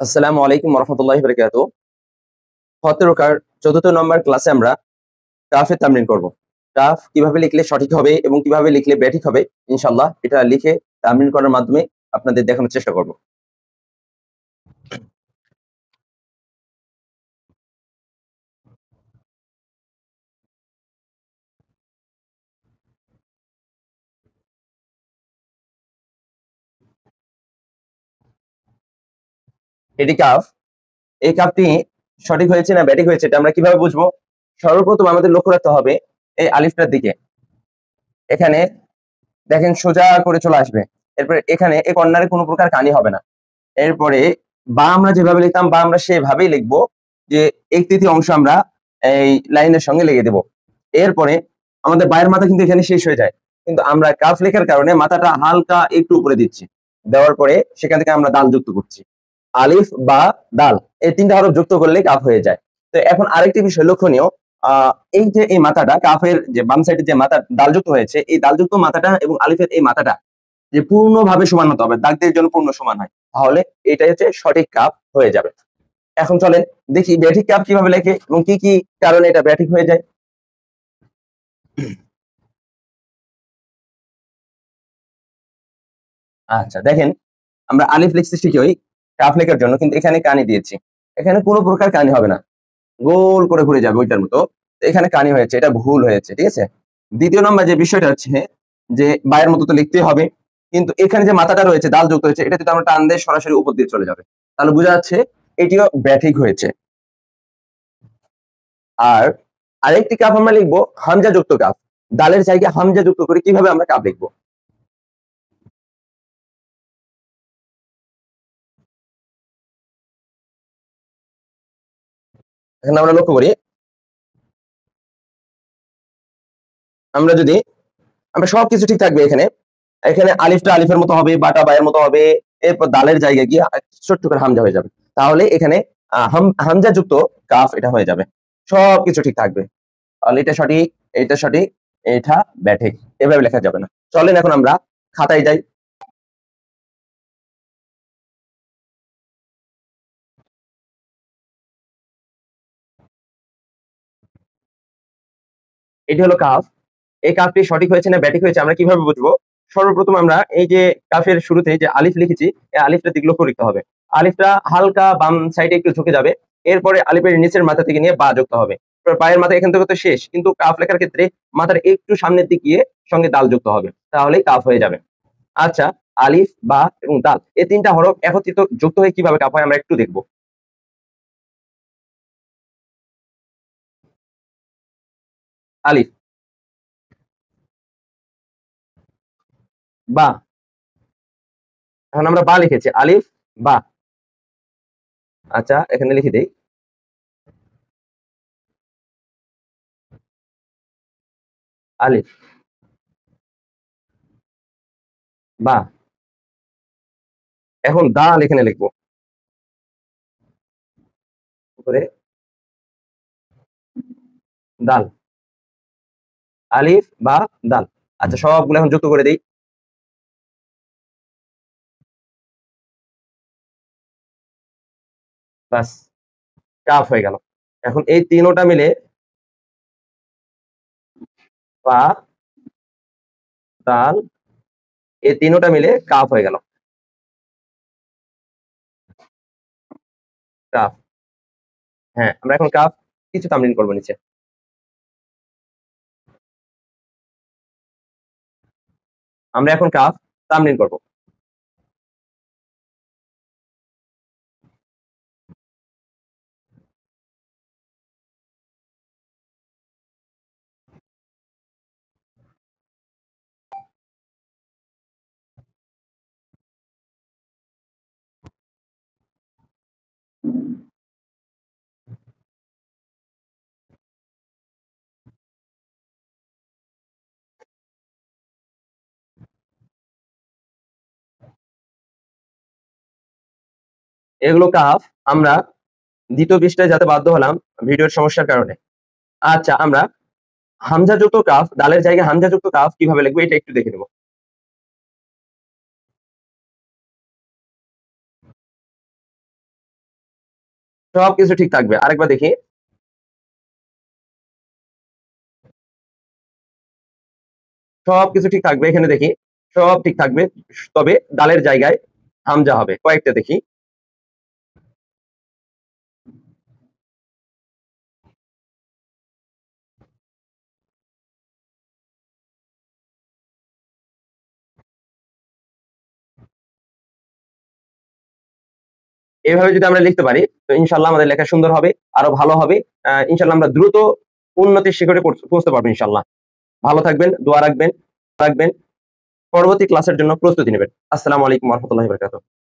আসসালামু আলাইকুম রহমতুল্লাহি বারাকাতুহু। ১৭ চতুর্থ নম্বর ক্লাসে আমরা কাফের তামরিন করব। কাফ কিভাবে লিখলে সঠিক হবে এবং কিভাবে লিখলে ব্যাঠিক হবে ইনশাআল্লাহ এটা লিখে তামরিন করার মাধ্যমে আপনাদের দেখানোর চেষ্টা করব। এটি কাফ। এই কাফটি সঠিক হয়েছে না ব্যাঠিক হয়েছে এটা আমরা কিভাবে বুঝবো? সর্বপ্রথম আমাদের লক্ষ্য রাখতে হবে এই আলিফটার দিকে। এখানে দেখেন সোজা করে চলে আসবে। এরপরে এখানে এই কর্নারে কোনো প্রকার কানি হবে না। এরপরে বা আমরা যেভাবে লিখতাম বা আমরা সেভাবেই লিখবো যে এক তৃতীয় অংশ আমরা এই লাইনের সঙ্গে লেগে দেব। এরপরে আমাদের বায়ের মাথা কিন্তু এখানে শেষ হয়ে যায়, কিন্তু আমরা কাফ লেখার কারণে মাথাটা হালকা একটু উপরে দিচ্ছি। দেওয়ার পরে সেখান থেকে আমরা দাল যুক্ত করছি। আলিফ বা দাল এই তিনটা হরফ যুক্ত করলে কাফ হয়ে যায়। তো এখন আরেকটি বিষয় লক্ষণীয়, এই যে এই মাথাটা কাফের যে বাম সাইডে যে মাথা দালযুক্ত হয়েছে, এই দালযুক্ত মাথাটা এবং আলিফের এই মাথাটা যে পূর্ণভাবে সমান হতে হবে, দাগ দিয়ে যেন পূর্ণ সমান হয়, তাহলে এটাই হচ্ছে সঠিক কাপ হয়ে যাবে। এখন চলেন দেখি ব্যাঠিক কাপ কিভাবে লেখে এবং কি কি কারণে এটা ব্যাঠিক হয়ে যায়। আচ্ছা দেখেন, আমরা আলিফ লিখছি ঠিকই কাপ লেখার জন্য, কিন্তু এখানে কানি দিয়েছি। এখানে কোনো প্রকার কানি হবে না, গোল করে ঘুরে যাবে ওইটার মতো। তো এখানে কানি হয়েছে, এটা ভুল হয়েছে, ঠিক আছে। দ্বিতীয় নম্বর যে বিষয়টা হচ্ছে যে বায়ের মতো তো লিখতেই হবে, কিন্তু এখানে যে মাথাটা রয়েছে দাল যুক্ত হয়েছে, এটা যদি আমরা টান দিয়ে সরাসরি উপর দিয়ে চলে যাবে, তাহলে বোঝা যাচ্ছে এটিও ব্যাঠিক হয়েছে। আর আরেকটি কাপ আমরা লিখবো হামজা যুক্ত কাপ। দালের জায়গায় হামজা যুক্ত করে কিভাবে আমরা কাপ লিখবো? এখানে আমরা লক্ষ্য করি, আমরা যদি আমরা সবকিছু ঠিক থাকবে এখানে। এখানে আলিফটা আলিফের মতো হবে, বাটা বায়ের মতো হবে। এরপর দালের জায়গায় গিয়ে ছোট্ট করে হামজা হয়ে যাবে, তাহলে এখানে হামজা যুক্ত কাফ এটা হয়ে যাবে। সবকিছু ঠিক থাকবে, তাহলে এটা সঠিক, এটা সঠিক, এটা ব্যাঠিক। এভাবে লেখা যাবে না। চলেন এখন আমরা খাতায় যাই। এটি হলো কাফ। এই কাফটি সঠিক হয়েছে না ব্যাঠিক হয়েছে আমরা কিভাবে বুঝবো? সর্বপ্রথম আমরা এই যে কাফের শুরুতে যে আলিফ লিখেছি, এই আলিফটা দিক লক্ষ্য রাখতে হবে। আলিফটা হালকা বাম সাইডে একটু ঝুঁকে যাবে। এরপরে আলিফের নিচের মাথা থেকে নিয়ে বা যুক্ত হবে। এরপর পায়ের মাথা এখান থেকে তো শেষ, কিন্তু কাফ লেখার ক্ষেত্রে মাথার একটু সামনের দিকে গিয়ে সঙ্গে দাল যুক্ত হবে, তাহলেই কাফ হয়ে যাবে। আচ্ছা, আলিফ বা এবং দাল এই তিনটা হরফ একত্রিত যুক্ত হয়ে কিভাবে কাফ হয় আমরা একটু দেখবো। আলিফ বা, এখন আমরা বা লিখেছি, আলিফ বা। আচ্ছা এখানে লিখে দেই আলিফ বা। এখন দাল এখানে লিখবো উপরে, দাল, আলিফ বা দাল। আচ্ছা সবগুলো এখন যুক্ত করে দেই। বাস, কাফ হয়ে গেল। এখন এই তিনোটা মিলে বা, দাল, এই তিনোটা মিলে কাফ হয়ে গেল। কাফ। হ্যাঁ, আমরা এখন কাফ কিছু তামরিন করবো নিচে। আমরা এখন কাফ তামরিন করব। এগুলো কাফ আমরা দ্বিতীয় পৃষ্ঠায় যাতে বাধ্য হলাম ভিডিওর সমস্যার কারণে। আচ্ছা আমরা হামজা যুক্ত কাফ, দালের জায়গায় হামজা যুক্ত কাফ কিভাবে লিখবো এটা একটু দেখে নেব। সবকিছু ঠিক থাকবে। আরেকবার দেখি, সবকিছু ঠিক থাকবে। এখানে দেখি সব ঠিক থাকবে, তবে ডালের জায়গায় হামজা হবে। কয়েকটা দেখি, এইভাবে যদি আমরা লিখতে পারি তো ইনশাল্লাহ আমাদের লেখা সুন্দর হবে, আরো ভালো হবে। ইনশাল্লাহ আমরা দ্রুত উন্নতির শিখরে পৌঁছতে পারবো ইনশাল্লাহ। ভালো থাকবেন, দোয়া রাখবেন রাখবেন, পরবর্তী ক্লাসের জন্য প্রস্তুতি নেবেন। আসসালামু আলাইকুম ওয়া রাহমাতুল্লাহি ওয়া বারাকাতুহু।